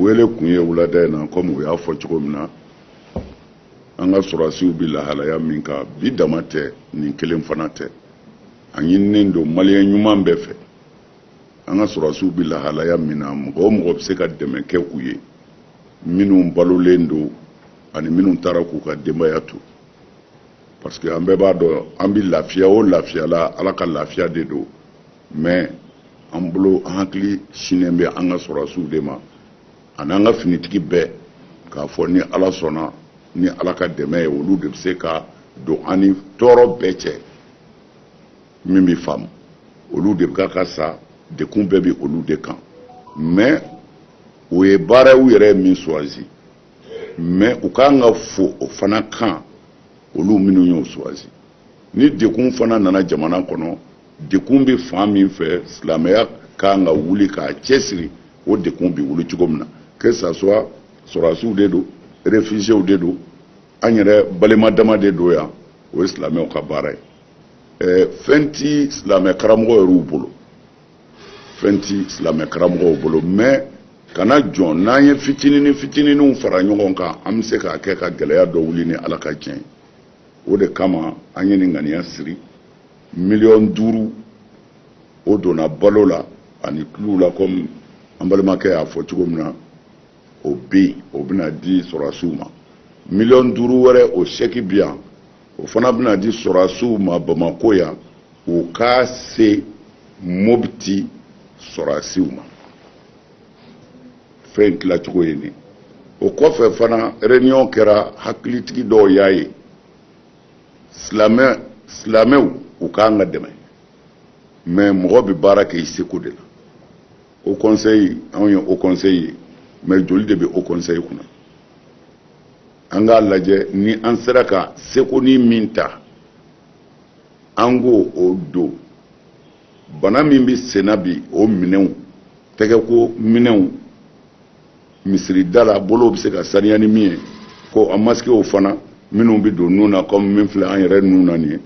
wele kun ye wulada in na comme u y'a fɔ cogo min na an ka sɔrɔsiw bi lahalaya min kan bi dama tɛ nin kelen fana tɛ a ɲininen don maliyɛn ɲuman bɛɛ fɛ an ka sɔrɔsiw bi lahalaya min na mɔgɔ o mɔgɔ bɛ se ka dɛmɛ kɛ u ye minnu balolen don ani minnu taara k'u ka denbaya to parce que an bɛɛ b'a dɔn an bi lafiya o lafiya la ala ka lafiya de don mais an bolo an hakili sinen bɛ an ka sɔrɔsiw de ma ani an ka finitigi bɛɛ k'a fɔ ni ala sɔnna ni ala ka dɛmɛ ye olu de bɛ se ka don an ni tɔɔrɔ bɛɛ cɛ min bɛ faamu olu de bɛ ka sa dekun bɛɛ bɛ olu de kan mais o ye baaraw yɛrɛ min choisi mais u kan ka fo o fana kan olu minnu y'o choisi ni dekun fana nana jamana kɔnɔ dekun bɛ fan min fɛ silamɛya kan ka wuli k'a cɛsiri o dekun bɛ wuli cogo min na que ça soit sɔrɔsiw de don réfugiés de don an yɛrɛ balima dama de don yan o ye silamɛw ka baara ye fɛn ti silamɛ karamɔgɔ yɛrɛw bolo fɛn ti silamɛ karamɔgɔw bolo mais kana jɔn n'an ye fitininw fara ɲɔgɔn kan an bɛ se k'a kɛ ka gɛlɛya dɔ wuli ni ala ka diɲɛ ye o de kama an ye nin ŋaniya siri 5 millions o donna balo la ani tuluw la comme an balimakɛ y'a fɔ cogo min na o bɛ yen o bɛna di sɔrɔsiw ma 5 millions wɛrɛ o chèque bi yan o fana bɛna di sɔrɔsiw ma Bamako yan o k'a se Mopti sɔrɔsiw ma fɛn tilacogo ye nin o kɔfɛ fana réunion kɛra hakilitigi dɔw y'a ye silamɛw u k'an ka dɛmɛ mais mɔgɔ bɛ baara kɛ i seko de la o conseil anw ye o conseil ye mais joli de bɛ o conseil kunna an k'a lajɛ ni an sera ka seko ni min ta an k'o o don bana min bɛ senna bi o minɛnw tɛgɛko minɛnw misiridala la bolo bɛ se ka saniya ni min ye ko an masquew fana minnu bɛ don nun na comme min filɛ an yɛrɛ nun na nin ye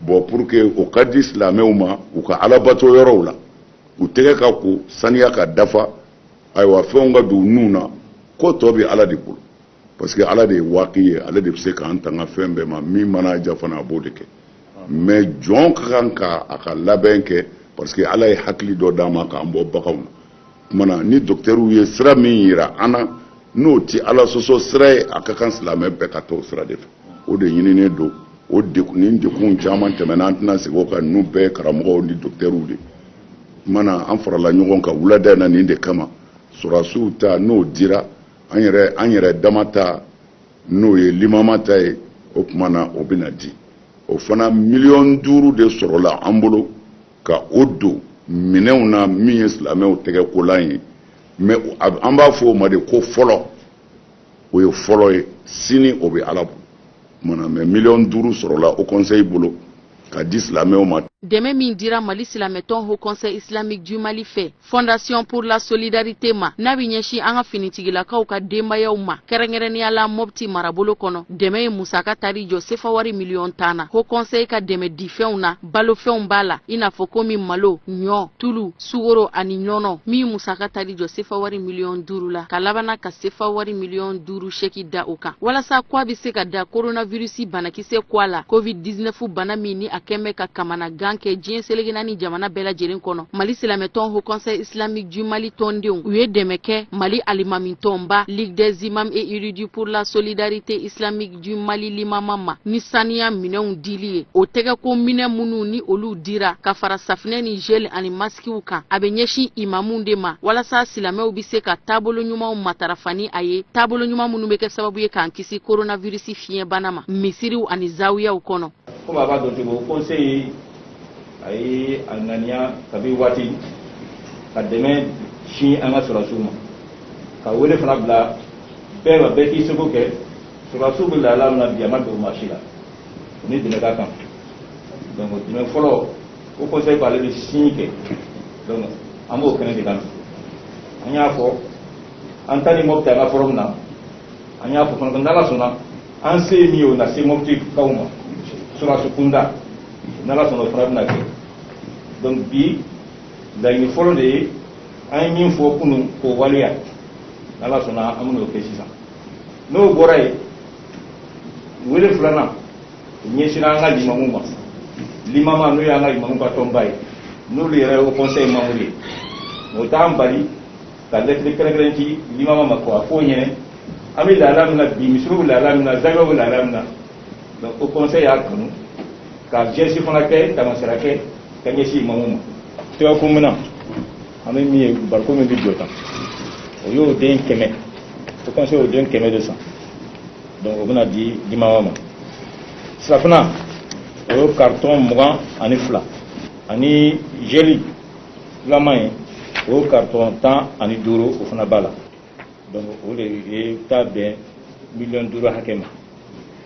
bon pour que o ka di silamɛw ma u ka alabato yɔrɔw la u tɛgɛ ka ko saniya ka dafa ayiwa fɛnw ka don nun na ko tɔ bɛ ala de bolo parce que ala de ye waaki ye ale de bɛ se k'an tanga fɛn bɛɛ ma min mana ja fana a b'o de kɛ mais jɔn ka kan ka a ka labɛn kɛ parce que ala ye hakili dɔ d'a ma k'an bɔ baganw na kumana ni docteurw ye sira min yira an na n'o ti ala sɔsɔ sira ye a ka kan silamɛ bɛɛ ka t'o sira de fɛ o de ɲininen don o ni dekun caman tɛmɛna an tɛna segin o kan ninnu bɛɛ ye karamɔgɔw ni docteurw de kumana an farala ɲɔgɔn kan wulada in na nin de kama sɔrɔsiw ta n'o dira an yɛrɛ dama ta n'o ye limama ta ye o kumana o bɛna di o fana 5 millions de sɔrɔla an bolo ka o don minɛnw na min ye silamɛw tɛgɛ kolan ye mais an b'a fɔ o ma de ko fɔlɔ o ye fɔlɔ ye sini o bɛ ala bolo kumana mais 5 millions sɔrɔla o conseil bolo ka di silamɛw ma. Dɛmɛ min dira Mali silamɛtɔn Haut Conseil Islamique du Mali fɛ Fondation pour la Solidarité ma n'a bɛ ɲɛsin an ka finitigilakaw ka denbayaw ma kɛrɛnkɛrɛnnenya la Mopti marabolo kɔnɔ dɛmɛ ye musaka tari jɔ sefa wari 10,000,000 na Haut Conseil ka dɛmɛ di fɛnw na balofɛnw b'a la i n'a fɔ komi malo ɲɔ tulu sugoro ani nɔnɔ min musaka tari jɔ sefa wari 5,000,000 la ka labana ka sefa wari 5,000,000 chèque da o kan walasa kwa bɛ se ka da coronavirus banakisɛ kwa la COVID-19 bana min ni a kɛmɛ ka kamana gan kɛ diɲɛ selege naani jamana bɛɛ lajɛlen kɔnɔ Mali silamɛtɔn Haut Conseil Islamique du Mali tɔndenw u ye dɛmɛ kɛ Mali alimamitɔnba Ligue des imams et érudits pour la solidarité islamique du Mali limama ma ni saniya minɛnw dili ye o tɛgɛko minɛ minnu ni olu dira ka fara safinɛ ni gel ani maskiw kan a bɛ ɲɛsin imamuw de ma walasa silamɛw bɛ se ka taabolo ɲumanw matarafa ni a ye taabolo ɲuman minnu bɛ kɛ sababu ye k'an kisi coronavirus fiɲɛbana ma misiriw ani zawiyaw kɔnɔ. Comme a b'a dɔn cogo conseil a ye a ŋaniya kabi waati ka dɛmɛ sin an ka sɔrɔsiw ma ka wele fana bila bɛɛ ma bɛɛ k'i seko kɛ sɔrɔsiw bɛ lahala min na bi a ma don marché la o ni dɛmɛ ka kan donc dɛmɛ fɔlɔ o conseil b'ale de sin kɛ donc an b'o kɛnɛ de kan an y'a fɔ an ta ni Mopti an ka forum na an y'a fɔ fana ko n'Ala sɔnna an se min ye o na se Mopti kaw ma sɔrɔsi kunda n'Ala sɔnna o fana bɛna kɛ donc bi laɲini fɔlɔ de ye an ye min fɔ kunun k'o waleya n'ala sɔnna an bɛn'o kɛ sisan n'o bɔra yen wele filanan o ɲɛsinna an ka limamu ma limama n'o y'an ka limamu ka tɔnba ye n'olu yɛrɛ ye o conseil membre ye o t'an bali ka lettre kɛrɛnkɛrɛn ci limama ma ko a fɔ ɲɛnɛ an bɛ lahala min na bi misiriw bɛ lahala min na zawiyaw bɛ lahala min na donc o conseil y'a kanu ka geste fana kɛ tamaseera kɛ ka ɲɛsin imamu ma tɛgɛko min na an bɛ min ye bariko min bɛ jɔ tan o y'o den 100 o conseil o den 100 de san donc o bɛna di limama ma safinɛ o ye carton 22 ani jeli filaman ye o ye carton 15 o fana b'a la donc o de ye taa bɛn miliyɔn 5 hakɛ ma.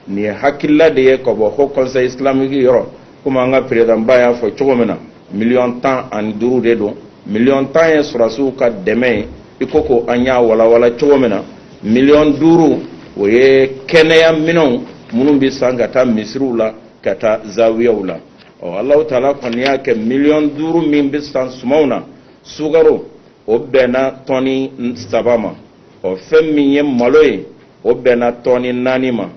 Ni hakilila de ye ka bɔ ko conseil islamique yɔrɔ komi an ka président ba y'a fɔ cogo min na miliyɔn 15 de don miliyɔn 10 ye sɔrɔsiw ka dɛmɛ ye i ko ko an y'a walawala cogo min na miliyɔn 5 o ye kɛnɛya minɛnw minnu bɛ san ka taa misiriw la ka taa zawiyaw la Allahu taala kɔni y'a kɛ miliyɔn 5 min bɛ san sumaw na sukaro o bɛnna tɔni 3 ma fɛn min ye malo ye o bɛnna tɔni 4 ma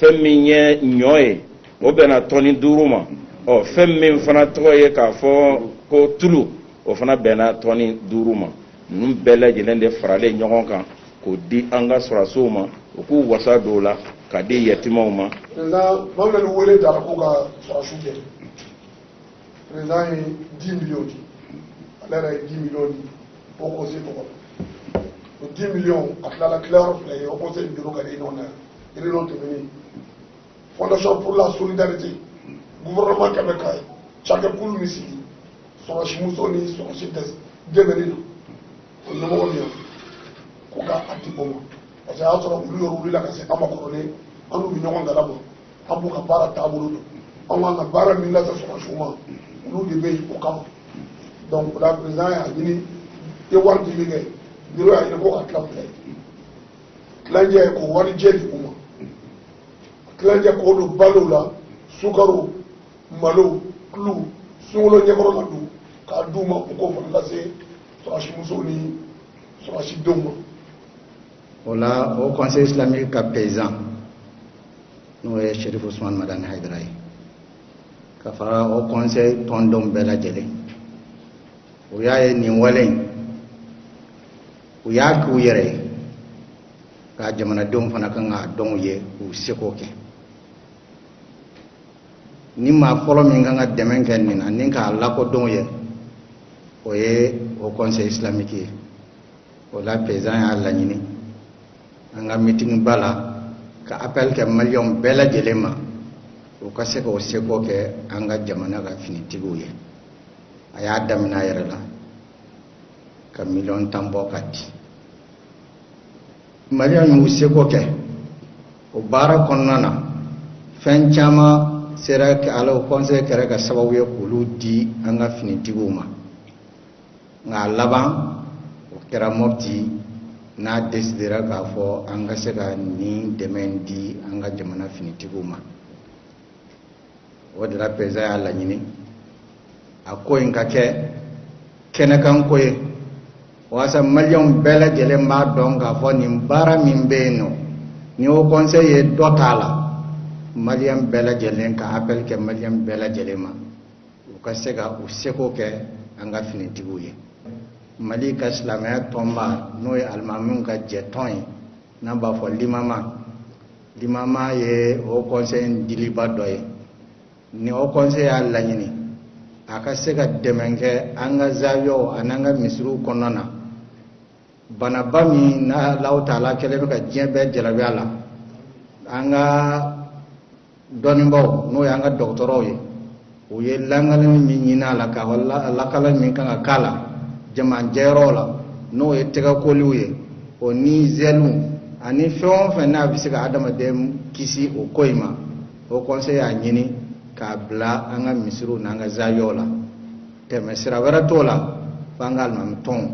fɛn min ye ɲɔ ye o bɛnna tɔni 5 ma fɛn min fana tɔgɔ ye k'a fɔ ko tulu o fana bɛnna tɔni 5 ma ninnu bɛɛ lajɛlen de faralen ɲɔgɔn kan k'o di an ka sɔrɔsiw ma u k'u wasa don o la k'a di yatimaw ma. président maa min bɛ wele da la ko ka sɔrɔsiw dɛmɛ président ye 10 millions di ale yɛrɛ ye 10 millions di o conseil tɔgɔ la o 10 millions a tilala tilayɔrɔ fila ye o conseil bureau ka réunion na réunion tɛmɛnen fondation pour la solidarité gouvernement kɛmɛ ka cakɛkulu min sigi sɔrɔsimuso ni sɔrɔsi dɛmɛni na o ɲɛmɔgɔ min yan ko ka a di o ma parce que a y'a sɔrɔ olu yɔrɔ wulila ka se an ma kɔrɔlen an n'u bɛ ɲɔgɔn galama an b'u ka baara taabolo dɔn an kan ka baara min lase sɔrɔsiw ma olu de bɛ yen o kama donc o la président y'a ɲini i ye wari dili kɛ bureau y'a ɲini ko ka tila fila ye tilancɛ k'o wari jɛ di u ma tilancɛ k'o don balo la sukaro malo tulu sunkalo ɲɛkɔrɔ la don k'a d'u ma u k'o fana lase sɔrɔsimusow ni sɔrɔsidenw ma. O la o conseil islamique ka paysan n'o ye Cherif Ousmane Madani Haidara ye ka fara o conseil tɔndenw bɛɛ lajɛlen o y'a ye nin wale in u y'a k'u yɛrɛ ye ka jamanadenw fana kan k'a dɔn u ye k'u seko kɛ ni maa fɔlɔ min kan ka dɛmɛ kɛ nin na ni k'a lakodɔn ye o ye o conseil islamique ye o la paysan y'a laɲini an ka meeting ba la ka appel kɛ maliyɛnw bɛɛ lajɛlen ma u ka se k'o seko kɛ an ka jamana ka finitigiw ye a y'a daminɛ a yɛrɛ la ka miliyɔn 10 bɔ ka di maliyɛnw y'u seko kɛ o baara kɔnɔna na fɛn caman sera ala o conseil kɛra ka sababu ye k'olu di an ka finitigiw ma nka laban o kɛra Mopti n'a décidera k'a fɔ an ka se ka nin dɛmɛ di an ka jamana finitigiw ma o de la président y'a laɲini a ko in ka kɛ kɛnɛkan ko ye walasa maliyɛnw bɛɛ lajɛlen b'a dɔn k'a fɔ nin baara min bɛ yen nɔ ni o conseil ye dɔ t'a la maliyɛn bɛɛ lajɛlen ka appel kɛ maliyɛn bɛɛ lajɛlen ma u ka se ka u seko kɛ an ka finitigiw ye. Mali ka silamɛya tɔnba n'o ye alimamiw ka jɛtɔn ye n'an b'a fɔ limama ye o conseil diliba dɔ ye ni o conseil y'a laɲini a ka se ka dɛmɛ kɛ an ka zawiyaw ani an ka misiriw kɔnɔna na banaba min na Alahu taala kɛlen bɛ ka diɲɛ bɛɛ jarabi a la an ka dɔnnibaw n'o ye an ka dɔgɔtɔrɔw ye u ye lankalani min ɲini a la ka lakalali min kan ka k'a la jamajɛyɔrɔ la n'o ye tɛgɛkoliw ye o ni zɛliw ani fɛn o fɛn n'a bɛ se ka adamaden kisi o ko in ma o conseil y'a ɲini k'a bila an ka misiriw n'an ka zawiyaw la tɛmɛ sira wɛrɛ t'o la f'an ka alimami tɔnw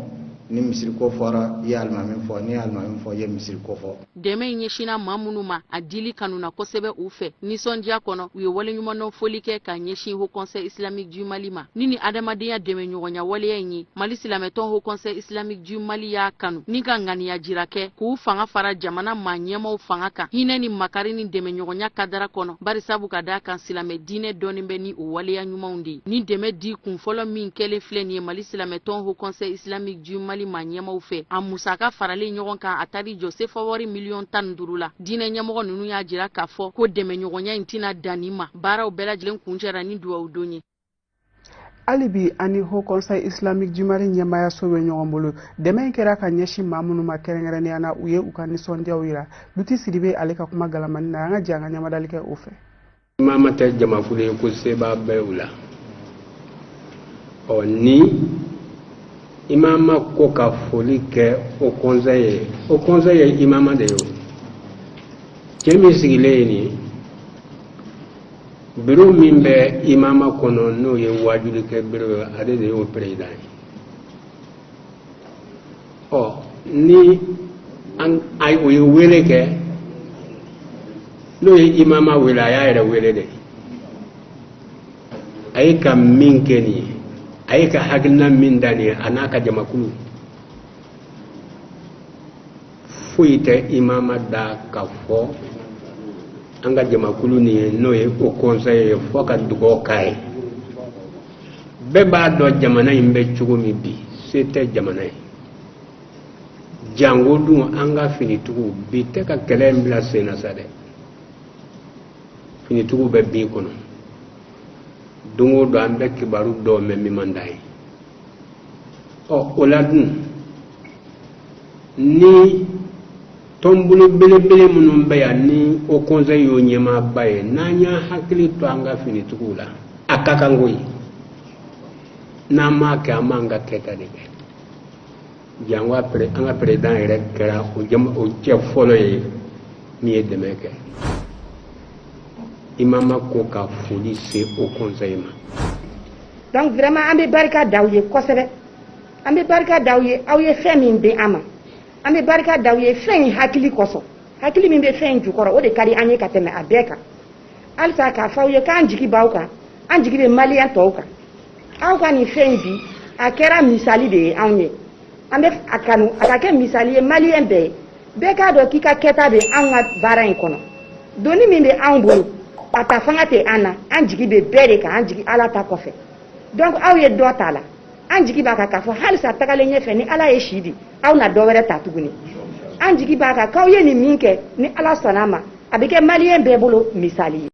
ni misiri ko fɔra i ye alimami fɔ ni alimami fɔ i ye misiri ko fɔ. Dɛmɛ in ɲɛsinna maa minnu ma a dili kanuna kosɛbɛ u fɛ nisɔndiya kɔnɔ u ye waleɲumandɔn foli kɛ ka ɲɛsin Haut Conseil Islamique du Mali ma ni adamadenya dɛmɛ ɲɔgɔnya waleya in ye Mali silamɛtɔn Haut Conseil Islamique du Mali y'a kanu ni ka ŋaniya jira kɛ k'u fanga fara jamana maa ɲɛmaw fanga kan hinɛ ni makari ni dɛmɛ ɲɔgɔnya kadara kɔnɔ bari sabu ka d'a kan silamɛ diinɛ dɔɔnin bɛ ni o waleya ɲumanw de ye ni dɛmɛ di kun fɔlɔ min kɛlen filɛ nin ye Mali silamɛtɔn Haut Conseil Islamique du Mali maa ɲɛmaw fɛ a musaka faralen ɲɔgɔn kan a taari jɔ sefa wari $15 la diinɛ ɲɛmɔgɔ ninnu y'a jira k'a fɔ ko dɛmɛ ɲɔgɔnya in tɛna dan nin ma baaraw bɛɛ lajɛlen kuncɛra ni duwawu don ye. Alibi ani Haut Conseil Islamique du Mali ɲɛmaya so bɛ ɲɔgɔn bolo dɛmɛ in kɛra ka ɲɛsin maa minnu ma kɛrɛnkɛrɛnnenya na u ye u ka nisɔndiyaw yira Luti Sidibe ale ka kuma galamani na an ka jɛ an ka ɲamadali kɛ o fɛ. Imama tɛ jamakulu ye ko seba bɛ u la ni imama ko ka foli kɛ o conseil ye imama de ye cɛ min sigilen ye nin bureau min bɛ imama kɔnɔ n'o ye wajuli kɛ bureau ale de y'o président ye ni o ye wele kɛ n'o ye imama wele a y'a yɛrɛ wele de a ye ka min kɛ nin ye a ye ka hakilina min da nin ye a n'a ka jamakulu foyi tɛ imama da ka fɔ an ka jamakulu nin ye n'o ye o conseil ye fɔ ka dugawu k'a ye bɛɛ b'a dɔn jamana in bɛ cogo min bi se tɛ jamana ye jango dun an ka finitigiw bi tɛ ka kɛlɛ in bila sen na sa dɛ finitigiw bɛ bin kɔnɔ don o don an bɛ kibaru dɔw mɛn min man d'a ye o la dun ni tɔnbolo belebele minnu bɛ yan ni o conseil y'o ɲɛmaaba ye n'an y'a hakili to an ka finitigiw la a ka kan koyi n'an m'a kɛ an b'an ka kɛta de kɛ jango an ka président yɛrɛ kɛra o cɛ fɔlɔ ye min ye dɛmɛ kɛ imama ko ka foli se o conseil ma. Donc vraiment an bɛ barika da aw ye kosɛbɛ an bɛ barika da aw ye fɛn min di an ma an bɛ barika da aw ye fɛn in hakili kosɔn hakili min bɛ fɛn in jukɔrɔ o de ka di an ye ka tɛmɛ a bɛɛ kan halisa k'a fɔ aw ye k'an jigi b'aw kan an jigi bɛ maliyɛn tɔw kan aw ka nin fɛn in bi a kɛra misali de ye anw ye an bɛ a kanu a ka kɛ misali ye maliyɛn bɛɛ ye bɛɛ k'a dɔn k'i ka kɛta bɛ anw ka baara in kɔnɔ doni min bɛ anw bolo a ta fanga tɛ an na an jigi bɛ bɛɛ de kan an jigi ala ta kɔfɛ donc aw ye dɔ ta la an jigi b'a kan k'a fɔ halisa tagalen ɲɛfɛ ni ala ye si di aw na dɔ wɛrɛ ta tuguni an jigi b'a kan k'aw ye nin min kɛ ni ala sɔnna a ma a bɛ kɛ maliyɛn bɛɛ bolo misali ye.